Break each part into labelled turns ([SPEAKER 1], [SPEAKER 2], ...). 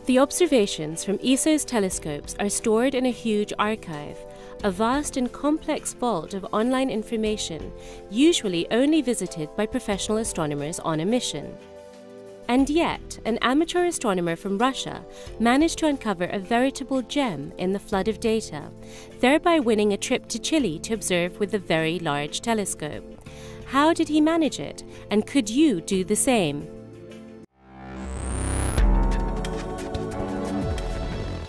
[SPEAKER 1] The observations from ESO's telescopes are stored in a huge archive, a vast and complex vault of online information, usually only visited by professional astronomers on a mission. And yet, an amateur astronomer from Russia managed to uncover a veritable gem in the flood of data, thereby winning a trip to Chile to observe with a very large telescope. How did he manage it, and could you do the same?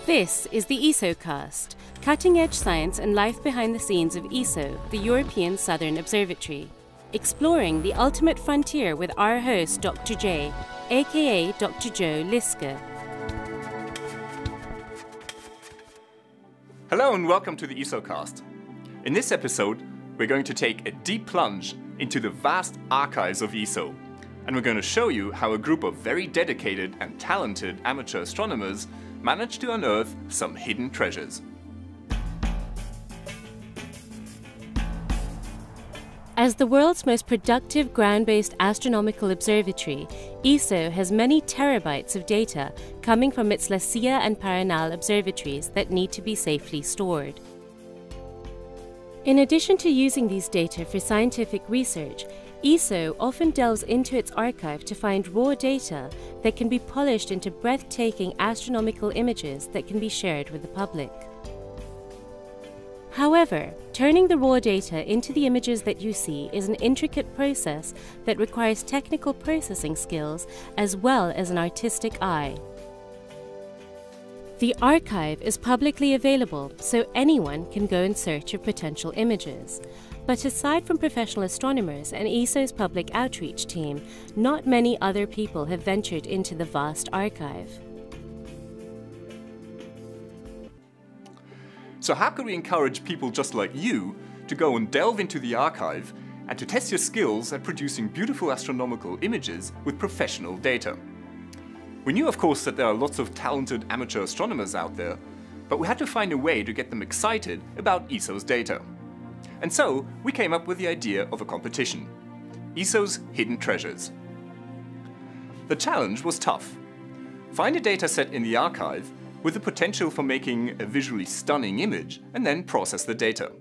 [SPEAKER 1] This is the ESOcast, cutting-edge science and life behind the scenes of ESO, the European Southern Observatory. Exploring the ultimate frontier with our host, Dr. J, aka Dr. Joe Liske.
[SPEAKER 2] Hello and welcome to the ESOcast. In this episode, we're going to take a deep plunge into the vast archives of ESO, and we're going to show you how a group of very dedicated and talented amateur astronomers managed to unearth some hidden treasures.
[SPEAKER 1] As the world's most productive ground-based astronomical observatory, ESO has many terabytes of data coming from its La Silla and Paranal observatories that need to be safely stored. In addition to using these data for scientific research, ESO often delves into its archive to find raw data that can be polished into breathtaking astronomical images that can be shared with the public. However, turning the raw data into the images that you see is an intricate process that requires technical processing skills as well as an artistic eye. The archive is publicly available, so anyone can go in search of potential images. But aside from professional astronomers and ESO's public outreach team, not many other people have ventured into the vast archive.
[SPEAKER 2] So how can we encourage people just like you to go and delve into the archive and to test your skills at producing beautiful astronomical images with professional data? We knew, of course, that there are lots of talented amateur astronomers out there, but we had to find a way to get them excited about ESO's data. And so we came up with the idea of a competition, ESO's Hidden Treasures. The challenge was tough. Find a data set in the archive with the potential for making a visually stunning image and then process the data.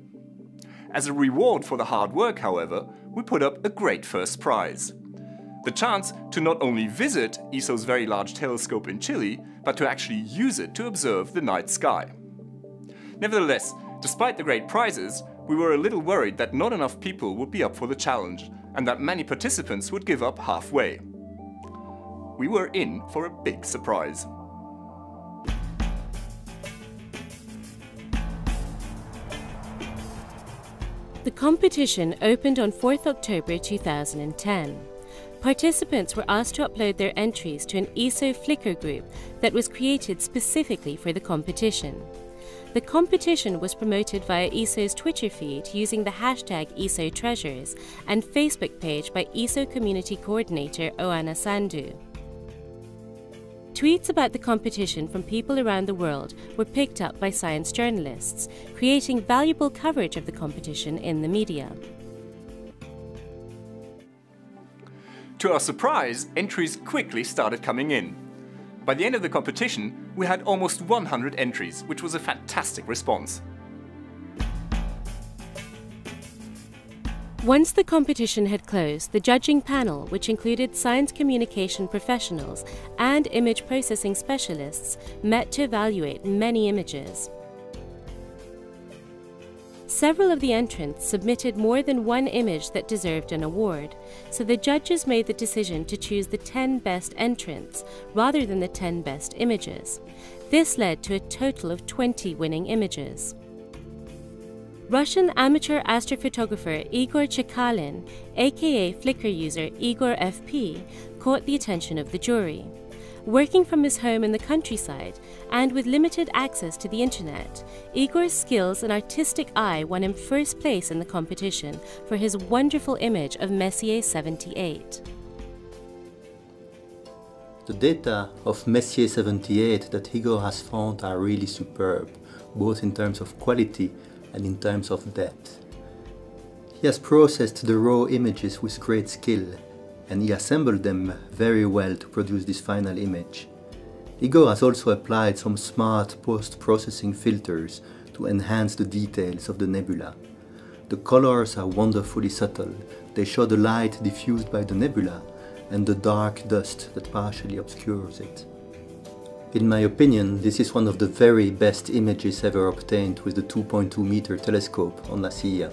[SPEAKER 2] As a reward for the hard work, however, we put up a great first prize. The chance to not only visit ESO's very large telescope in Chile, but to actually use it to observe the night sky. Nevertheless, despite the great prizes, we were a little worried that not enough people would be up for the challenge and that many participants would give up halfway. We were in for a big surprise.
[SPEAKER 1] The competition opened on 4th October 2010. Participants were asked to upload their entries to an ESO Flickr group that was created specifically for the competition. The competition was promoted via ESO's Twitter feed using the hashtag ESO Treasures and Facebook page by ESO Community Coordinator Oana Sandu. Tweets about the competition from people around the world were picked up by science journalists, creating valuable coverage of the competition in the media.
[SPEAKER 2] To our surprise, entries quickly started coming in. By the end of the competition, we had almost 100 entries, which was a fantastic response.
[SPEAKER 1] Once the competition had closed, the judging panel, which included science communication professionals and image processing specialists, met to evaluate many images. Several of the entrants submitted more than one image that deserved an award, so the judges made the decision to choose the 10 best entrants rather than the 10 best images. This led to a total of 20 winning images. Russian amateur astrophotographer Igor Chekalin, aka Flickr user Igor FP, caught the attention of the jury. Working from his home in the countryside and with limited access to the internet, Igor's skills and artistic eye won him first place in the competition for his wonderful image of Messier 78.
[SPEAKER 3] The data of Messier 78 that Igor has found are really superb, both in terms of quality and in terms of depth. He has processed the raw images with great skill, and he assembled them very well to produce this final image. Igor has also applied some smart post-processing filters to enhance the details of the nebula. The colors are wonderfully subtle. They show the light diffused by the nebula and the dark dust that partially obscures it. In my opinion, this is one of the very best images ever obtained with the 2.2-meter telescope on La Silla.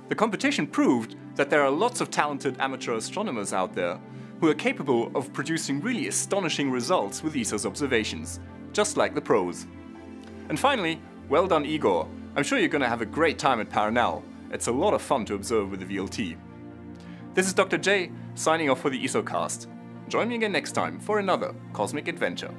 [SPEAKER 2] The competition proved that there are lots of talented amateur astronomers out there who are capable of producing really astonishing results with ESO's observations, just like the pros. And finally, well done Igor. I'm sure you're going to have a great time at Paranal. It's a lot of fun to observe with the VLT. This is Dr. J, signing off for the ESOcast. Join me again next time for another cosmic adventure.